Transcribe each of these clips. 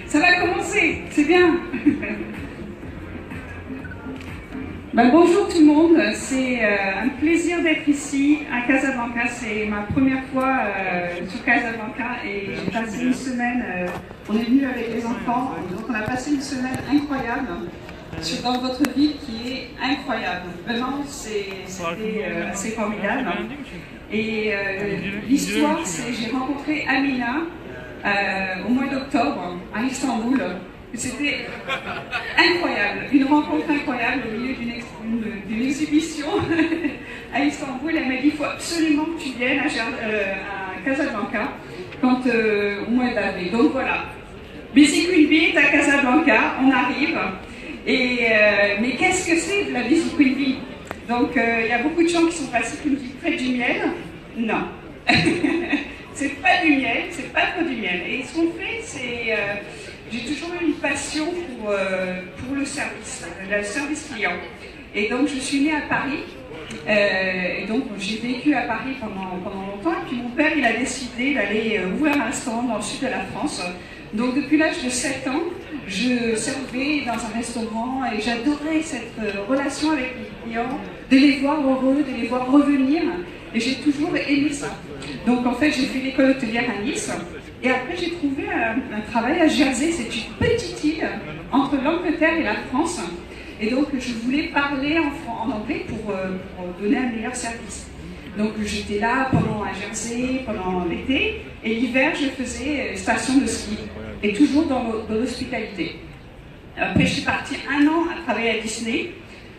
Ça va commencer, c'est bien. Bonjour tout le monde, c'est un plaisir d'être ici à Casablanca. C'est ma première fois sur Casablanca et j'ai passé une semaine, on est venu avec les enfants, donc on a passé une semaine incroyable dans votre ville qui est incroyable. Vraiment, c'était assez formidable. Et l'histoire, c'est j'ai rencontré Amina au mois d'octobre à Istanbul. C'était incroyable, une rencontre incroyable au milieu d'une exhibition à Istanbul. Elle m'a dit il faut absolument que tu viennes à Casablanca au mois d'avril. Donc voilà, Busy Queen Bee est à Casablanca, on arrive. Mais qu'est-ce que c'est de la Busy Queen Bee? Donc il y a beaucoup de gens qui sont passés qui me disent faites du miel. Non, c'est pas du miel, c'est pas trop du miel. Et ce qu'on fait, c'est j'ai toujours eu une passion pour le service client. Et donc je suis née à Paris, et donc j'ai vécu à Paris pendant longtemps. Et puis mon père, il a décidé d'aller ouvrir un restaurant dans le sud de la France. Donc depuis l'âge de 7 ans, je servais dans un restaurant et j'adorais cette relation avec les clients, de les voir heureux, de les voir revenir. Et j'ai toujours aimé ça. Donc en fait, j'ai fait l'école hôtelière à Nice. Et après, j'ai trouvé un travail à Jersey. C'est une petite île entre l'Angleterre et la France. Et donc, je voulais parler en anglais pour donner un meilleur service. Donc, j'étais là à Jersey pendant l'été. Et l'hiver, je faisais station de ski. Et toujours dans l'hospitalité. Après, je suis partie 1 an à travailler à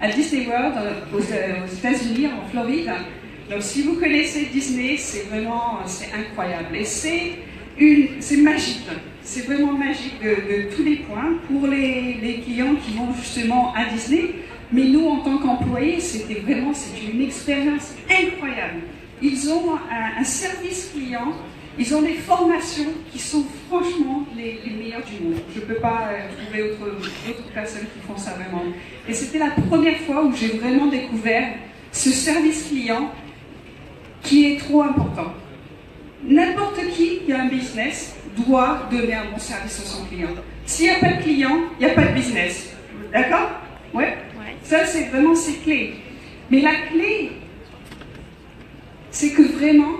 Disney World, aux États-Unis, en Floride. Donc, si vous connaissez Disney, c'est incroyable. Et c'est magique, c'est vraiment magique de tous les points pour les clients qui vont justement à Disney. Mais nous, en tant qu'employés, c'est une expérience incroyable. Ils ont un service client, ils ont des formations qui sont franchement les meilleures du monde. Je ne peux pas trouver d'autres personnes qui font ça vraiment. Et c'était la première fois où j'ai vraiment découvert ce service client qui est trop important. N'importe qui a un business doit donner un bon service à son client. S'il n'y a pas de client, il n'y a pas de business. D'accord? Ouais. Ça, c'est clé. Mais la clé, c'est que vraiment,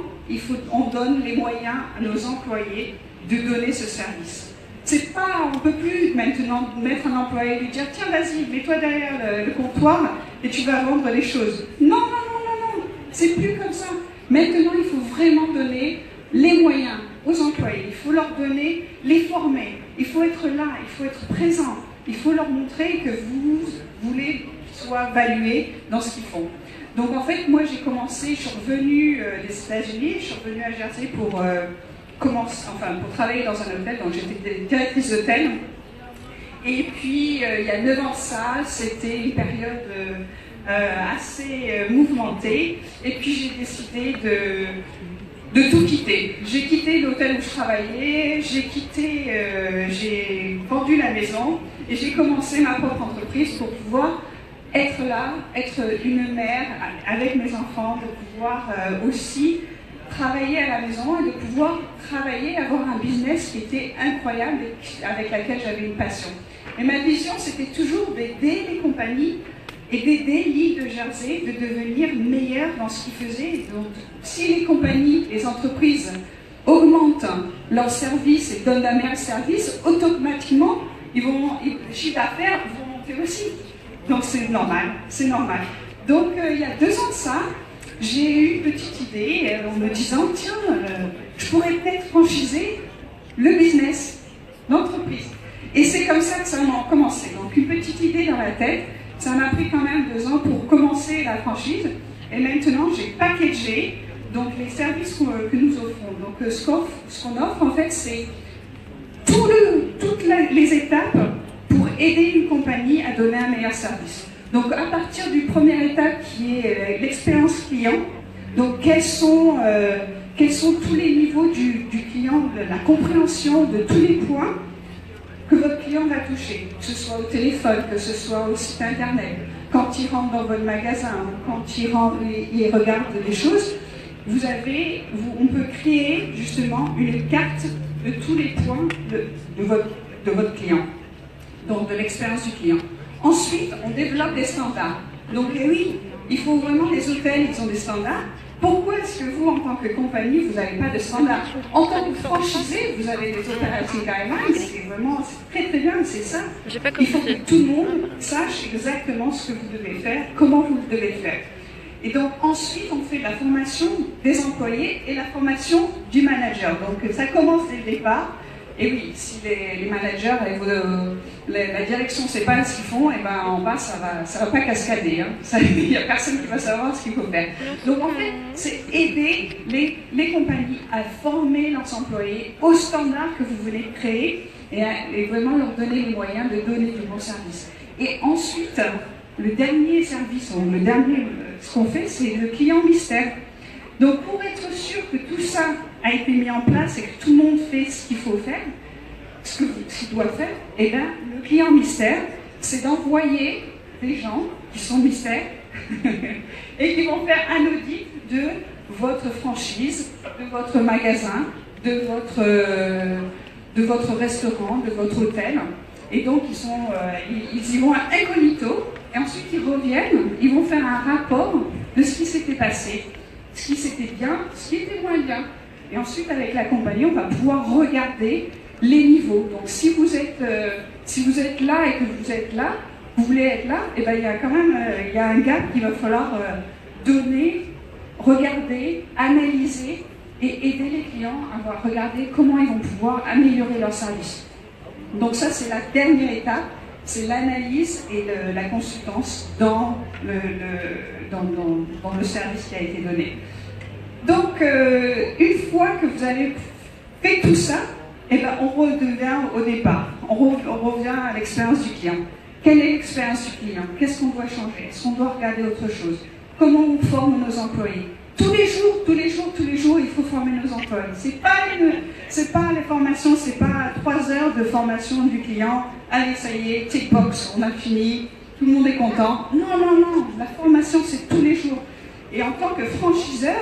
on donne les moyens à nos employés de donner ce service. On ne peut plus maintenant mettre un employé et lui dire tiens, vas-y, mets-toi derrière le comptoir et tu vas vendre les choses. Non. C'est plus comme ça. Maintenant, il faut vraiment donner les moyens aux employés, il faut leur donner, les former, il faut être là, il faut être présent, il faut leur montrer que vous voulez qu'ils soient valués dans ce qu'ils font. Donc en fait, moi j'ai commencé, je suis revenue des États-Unis, je suis revenue à Jersey pour travailler dans un hôtel, donc j'étais directrice d'hôtel. Et puis il y a 9 ans de ça, c'était une période assez mouvementée, et puis j'ai décidé de tout quitter. J'ai quitté l'hôtel où je travaillais, j'ai vendu la maison et j'ai commencé ma propre entreprise pour pouvoir être là, être une mère avec mes enfants, de pouvoir aussi travailler à la maison et de pouvoir avoir un business qui était incroyable et avec laquelle j'avais une passion. Et ma vision, c'était toujours d'aider les compagnies et d'aider l'île de Jersey de devenir meilleure dans ce qu'ils faisaient. Donc, si les compagnies, les entreprises augmentent leurs services et donnent un meilleur service, automatiquement, le chiffre d'affaires vont monter aussi. Donc, c'est normal. Donc, il y a 2 ans de ça, j'ai eu une petite idée en me disant, tiens, je pourrais peut-être franchiser le business, l'entreprise. Et c'est comme ça que ça a commencé. Donc, une petite idée dans la tête. Ça m'a pris quand même 2 ans pour commencer la franchise. Et maintenant, j'ai packagé donc, les services que nous offrons. Donc, ce qu'on offre, en fait, c'est toutes les étapes pour aider une compagnie à donner un meilleur service. Donc, à partir du première étape qui est l'expérience client, donc quels sont tous les niveaux du client, de la compréhension de tous les points que votre client va toucher, que ce soit au téléphone, que ce soit au site internet, quand il rentre dans votre magasin, quand il regarde des choses, on peut créer justement une carte de tous les points de votre client, donc de l'expérience du client. Ensuite, on développe des standards. Donc oui, il faut vraiment des hôtels, ils ont des standards. Pourquoi est-ce que vous, en tant que compagnie, vous n'avez pas de standards? En tant que franchisé, vous avez des operating guidelines, c'est vraiment très très bien, c'est ça. Il faut que tout le monde sache exactement ce que vous devez faire, comment vous le devez faire. Et donc ensuite, on fait la formation des employés et la formation du manager. Donc ça commence dès le départ. Et oui, si les managers et la direction ne sait pas ce qu'ils font, et ben en bas ça va pas cascader. Hein. Il n'y a personne qui va savoir ce qu'il faut faire. Donc en fait, c'est aider les compagnies à former leurs employés aux standards que vous voulez créer et vraiment leur donner les moyens de donner du bon service. Et ensuite, le dernier service, ou le dernier, ce qu'on fait, c'est le client mystère. Donc pour être sûr que tout ça a été mis en place et que tout le monde fait ce qu'il faut faire, ce qu'il doit faire, et bien le client mystère, c'est d'envoyer des gens qui sont mystères et qui vont faire un audit de votre franchise, de votre magasin, de votre restaurant, de votre hôtel. Et donc ils y vont incognito et ensuite ils reviennent, ils vont faire un rapport de ce qui s'était passé, ce qui s'était bien, ce qui était moins bien. Et ensuite, avec la compagnie, on va pouvoir regarder les niveaux. Donc, si vous êtes là et que vous êtes là, vous voulez être là, et ben il y a quand même il y a un gap qu'il va falloir donner, regarder, analyser et aider les clients à regarder comment ils vont pouvoir améliorer leur service. Donc ça, c'est la dernière étape, c'est l'analyse et la consultance dans le service qui a été donné. Donc, une fois que vous avez fait tout ça, eh ben, on redevient au départ. On revient à l'expérience du client. Quelle est l'expérience du client? Qu'est-ce qu'on doit changer? Est-ce qu'on doit regarder autre chose? Comment on forme nos employés? Tous les jours, il faut former nos employés. C'est pas les formations, c'est pas 3 heures de formation du client. Allez, ça y est, tick box, on a fini, tout le monde est content. Non, la formation, c'est tous les jours. Et en tant que franchiseur,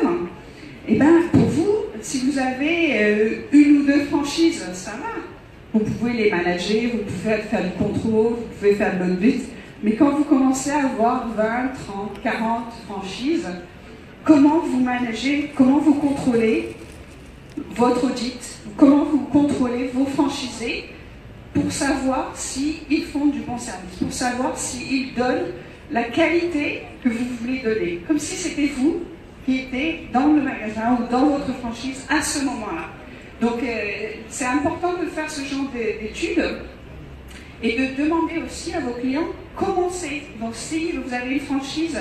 eh ben, pour vous, si vous avez 1 ou 2 franchises, ça va. Vous pouvez les manager, vous pouvez faire du contrôle, vous pouvez faire de l'audit. Mais quand vous commencez à avoir 20, 30, 40 franchises, comment vous managez, comment vous contrôlez votre audit, comment vous contrôlez vos franchisés pour savoir s'ils font du bon service, pour savoir s'ils donnent la qualité que vous voulez donner. Comme si c'était vous qui étiez dans le magasin ou dans votre franchise à ce moment-là. Donc c'est important de faire ce genre d'études et de demander aussi à vos clients comment c'est. Donc si vous avez une franchise,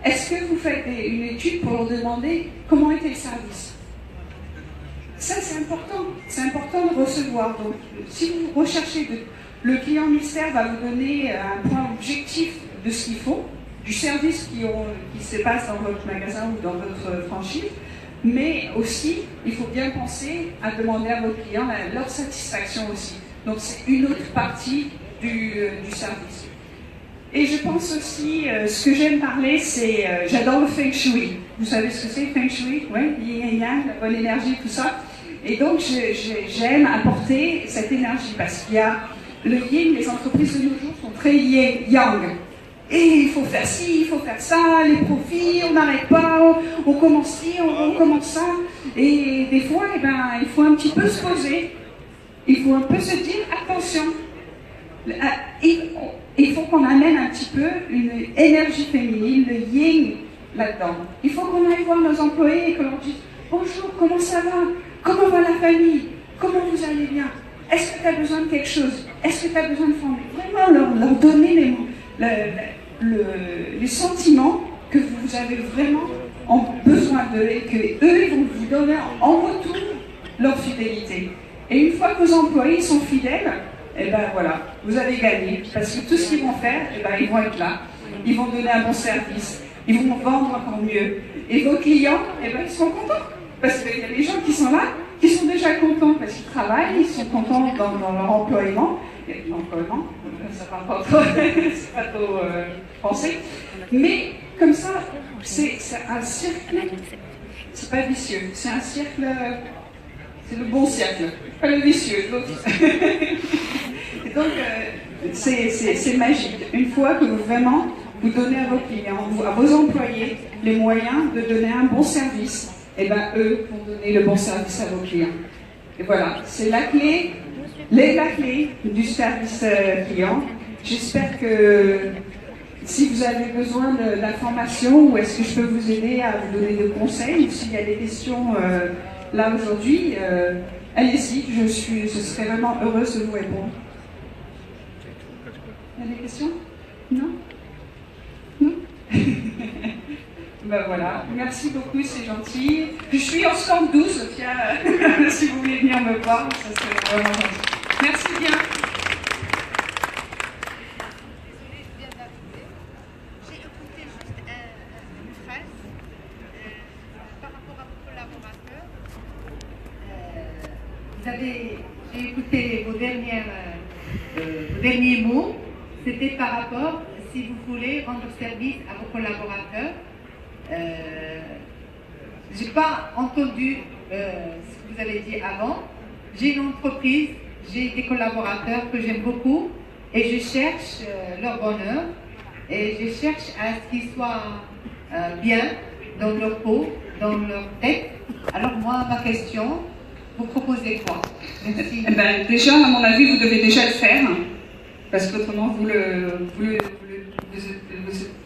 est-ce que vous faites une étude pour leur demander comment était le service? Ça c'est important de recevoir. Donc si vous recherchez, le client mystère va vous donner un point objectif de ce qu'il faut, du service qui se passe dans votre magasin ou dans votre franchise, mais aussi, il faut bien penser à demander à vos clients leur satisfaction aussi. Donc c'est une autre partie du service. Et je pense aussi, ce que j'aime parler, c'est, j'adore le Feng Shui. Vous savez ce que c'est, Feng Shui? Oui, yin et yang, la bonne énergie, tout ça. Et donc j'aime apporter cette énergie parce qu'il y a le yin, les entreprises de nos jours sont très yang. Et il faut faire ci, il faut faire ça, les profits, on n'arrête pas, on commence ci, on commence ça. Et des fois, eh ben, il faut un petit peu se poser. Il faut un peu se dire, attention, il faut qu'on amène un petit peu une énergie féminine, le yin là-dedans. Il faut qu'on aille voir nos employés et qu'on leur dise, bonjour, comment ça va? Comment va la famille? Comment vous allez bien? Est-ce que tu as besoin de quelque chose? Est-ce que tu as besoin de former? Vraiment leur donner les sentiments que vous avez vraiment besoin d'eux et qu'eux vont vous donner en retour leur fidélité. Et une fois que vos employés sont fidèles, eh ben voilà, vous avez gagné. Parce que tout ce qu'ils vont faire, eh ben, ils vont être là. Ils vont donner un bon service. Ils vont vendre encore mieux. Et vos clients, eh ben, ils seront contents. Parce qu'il y a des gens qui sont là, qui sont déjà contents parce qu'ils travaillent, ils sont contents dans leur employement. Ça parle pas trop, c'est pas trop français. Mais comme ça, c'est un cercle, c'est pas vicieux, c'est un cercle C'est le bon cercle, pas le vicieux, l'autre. Et donc, c'est magique. Une fois que vous vraiment vous donnez à vos clients, à vos employés, les moyens de donner un bon service, et bien eux vont donner le bon service à vos clients. Et voilà, c'est la clé, la clé du service client. J'espère que si vous avez besoin d'informations ou est-ce que je peux vous aider à vous donner des conseils, ou s'il y a des questions là aujourd'hui, allez-y, je serai vraiment heureuse de vous répondre. Il y a des questions? Non? Non? Ben voilà, merci beaucoup, c'est gentil. Je suis en stand 12, tiens, si vous voulez venir me voir, ça serait vraiment gentil. Merci bien. J'ai écouté juste une phrase par rapport à vos collaborateurs. J'ai écouté vos derniers mots. C'était par rapport, si vous voulez rendre service à vos collaborateurs. Je n'ai pas entendu ce que vous avez dit avant. J'ai une entreprise, j'ai des collaborateurs que j'aime beaucoup et je cherche leur bonheur et je cherche à ce qu'ils soient bien dans leur peau, dans leur tête. Alors moi, ma question, vous proposez quoi? Merci. Eh ben, déjà, à mon avis, vous devez déjà le faire, parce qu'autrement, vous ne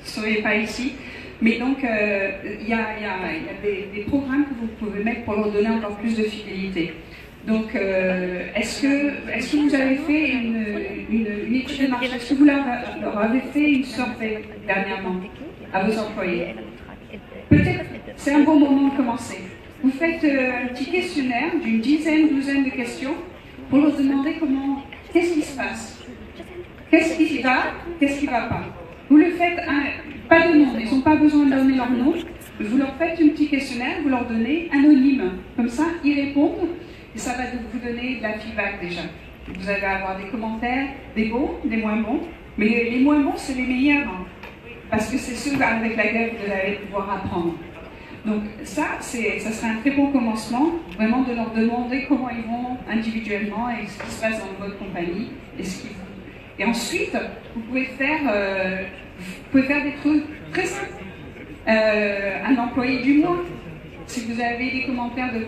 seriez pas ici. Mais donc, il y a des programmes que vous pouvez mettre pour leur donner encore plus de fidélité. Donc, est-ce que vous avez fait une étude de marché? Est-ce que vous leur avez fait une survey dernièrement à vos employés? Peut-être, c'est un bon moment de commencer. Vous faites un petit questionnaire d'une douzaine de questions pour leur demander qu'est-ce qui se passe? Qu'est-ce qui va? Qu'est-ce qui ne va pas? Vous le faites, pas de nom, ils n'ont pas besoin de donner leur nom. Vous leur faites un petit questionnaire, vous leur donnez anonyme. Comme ça, ils répondent et ça va vous donner de la feedback déjà. Vous allez avoir des commentaires, des bons, des moins bons. Mais les moins bons, c'est les meilleurs. Hein, parce que c'est ceux avec lesquels vous allez pouvoir apprendre. Donc ça serait un très bon commencement, vraiment de leur demander comment ils vont individuellement et ce qui se passe dans votre compagnie. Et ensuite, vous pouvez faire des trucs très simples. Un employé du mois. Si vous avez des commentaires de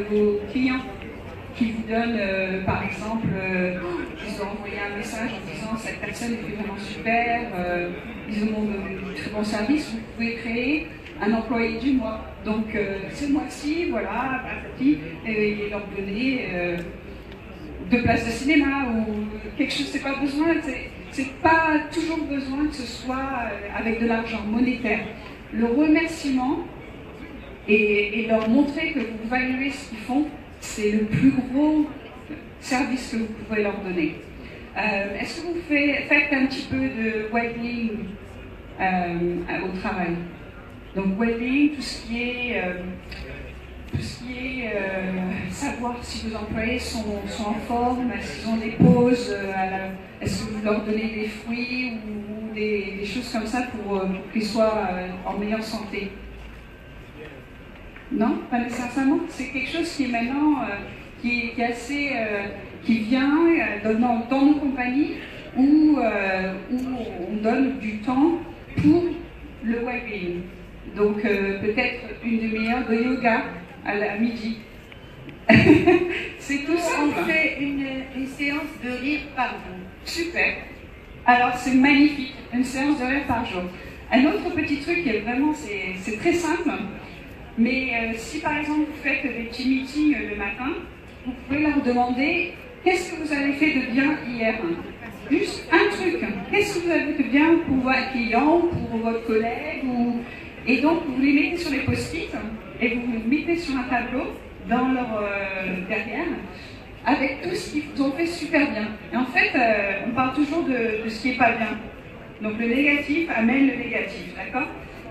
vos clients qui vous donnent, par exemple, ils ont envoyé un message en disant cette personne était vraiment super, ils ont du très bon service, vous pouvez créer un employé du mois. Donc, ce mois-ci, voilà, et leur donner 2 places de cinéma ou quelque chose. C'est pas toujours besoin que ce soit avec de l'argent monétaire. Le remerciement et leur montrer que vous valuez ce qu'ils font, c'est le plus gros service que vous pouvez leur donner. Est-ce que vous faites un petit peu de well-being au travail? Donc well-being, tout ce qui est savoir si vos employés sont en forme, est-ce qu'ils ont des pauses, est-ce que vous leur donnez des fruits ou des choses comme ça pour qu'ils soient en meilleure santé? Non, pas nécessairement. C'est quelque chose qui est maintenant qui est assez qui vient dans nos compagnies où on donne du temps pour le well-being. Donc peut-être une demi-heure de yoga à midi. C'est tout simple. On fait une séance de rire par jour. Super. Alors c'est magnifique, une séance de rire par jour. Un autre petit truc qui est vraiment, c'est très simple, mais si par exemple vous faites des petits meetings le matin, vous pouvez leur demander qu'est-ce que vous avez fait de bien hier. Juste un truc. Qu'est-ce que vous avez fait de bien pour votre client, pour votre collègue Et donc vous les mettez sur les post-it et vous les mettez sur un tableau dans leur derrière avec tout ce qu'ils ont fait super bien. Et en fait, on parle toujours de ce qui n'est pas bien. Donc le négatif amène le négatif, d'accord?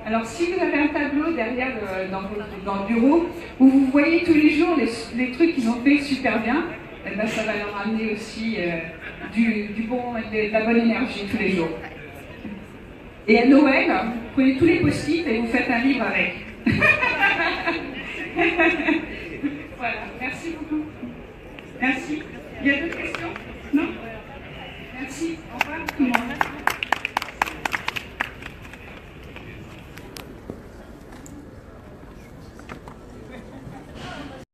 Alors si vous avez un tableau derrière dans le bureau où vous voyez tous les jours les trucs qu'ils ont fait super bien, eh ben, ça va leur amener aussi du bon, de la bonne énergie tous les jours. Et à Noël, vous prenez tous les post-it et vous faites un livre avec. Voilà, merci beaucoup. Merci. Il y a d'autres questions?